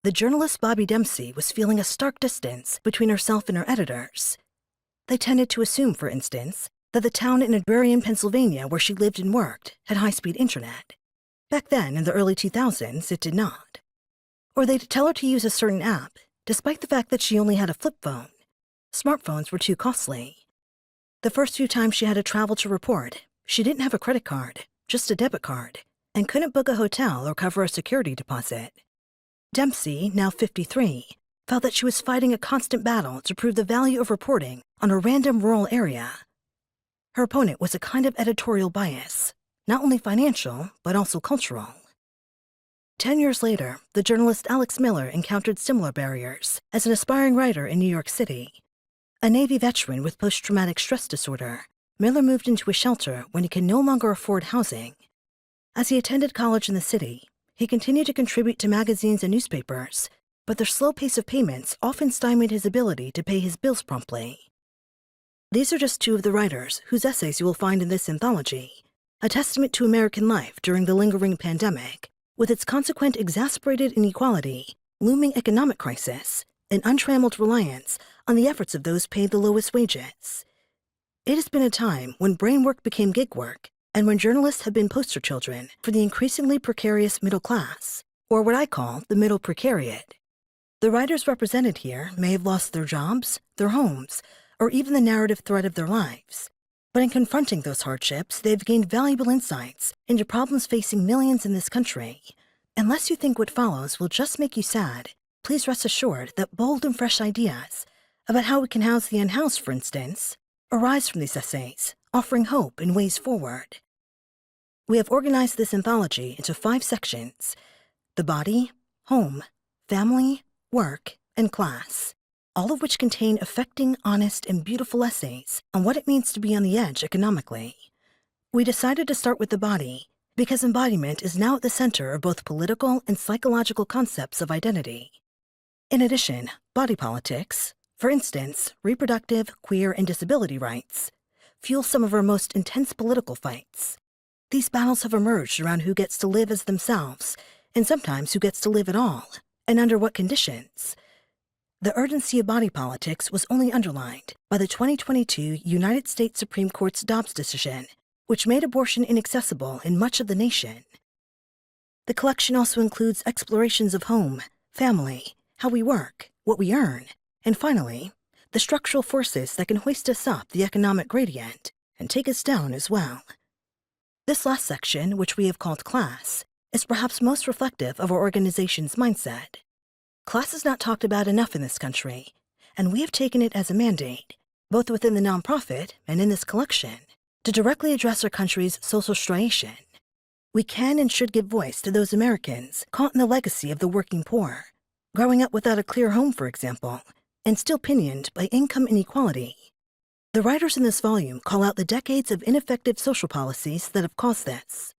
the journalist Bobby Dempsey was feeling a stark distance between herself and her editors. They tended to assume, for instance, that the town in Adbarian, Pennsylvania, where she lived and worked, had high-speed internet. Back then, in the early 2000s, it did not. Or they'd tell her to use a certain app, despite the fact that she only had a flip phone. Smartphones were too costly. The first few times she had to travel to report, she didn't have a credit card, just a debit card, and couldn't book a hotel or cover a security deposit. Dempsey, now 53, felt that she was fighting a constant battle to prove the value of reporting on a random rural area. Her opponent was a kind of editorial bias, not only financial, but also cultural. 10 years later, the journalist Alex Miller encountered similar barriers as an aspiring writer in New York City. A Navy veteran with post-traumatic stress disorder, Miller moved into a shelter when he could no longer afford housing. As he attended college in the city, he continued to contribute to magazines and newspapers, but their slow pace of payments often stymied his ability to pay his bills promptly. These are just two of the writers whose essays you will find in this anthology, a testament to American life during the lingering pandemic, with its consequent exacerbated inequality, looming economic crisis, and untrammeled reliance on the efforts of those paid the lowest wages. It has been a time when brain work became gig work, and when journalists have been poster children for the increasingly precarious middle class, or what I call the middle precariat. The writers represented here may have lost their jobs, their homes, or even the narrative thread of their lives. But in confronting those hardships, they've gained valuable insights into problems facing millions in this country. Unless you think what follows will just make you sad, please rest assured that bold and fresh ideas about how we can house the unhoused, for instance, arise from these essays, offering hope and ways forward. We have organized this anthology into 5 sections: the body, home, family, work, and class, all of which contain affecting, honest, and beautiful essays on what it means to be on the edge economically. We decided to start with the body because embodiment is now at the center of both political and psychological concepts of identity. In addition, body politics, for instance, reproductive, queer, and disability rights, fuel some of our most intense political fights. These battles have emerged around who gets to live as themselves, and sometimes who gets to live at all, and under what conditions. The urgency of body politics was only underlined by the 2022 United States Supreme Court's Dobbs decision, which made abortion inaccessible in much of the nation. The collection also includes explorations of home, family, how we work, what we earn, and finally, the structural forces that can hoist us up the economic gradient and take us down as well. This last section, which we have called class, is perhaps most reflective of our organization's mindset. Class is not talked about enough in this country, and we have taken it as a mandate, both within the nonprofit and in this collection, to directly address our country's social striation. We can and should give voice to those Americans caught in the legacy of the working poor, growing up without a clear home, for example, and still pinioned by income inequality. The writers in this volume call out the decades of ineffective social policies that have caused this.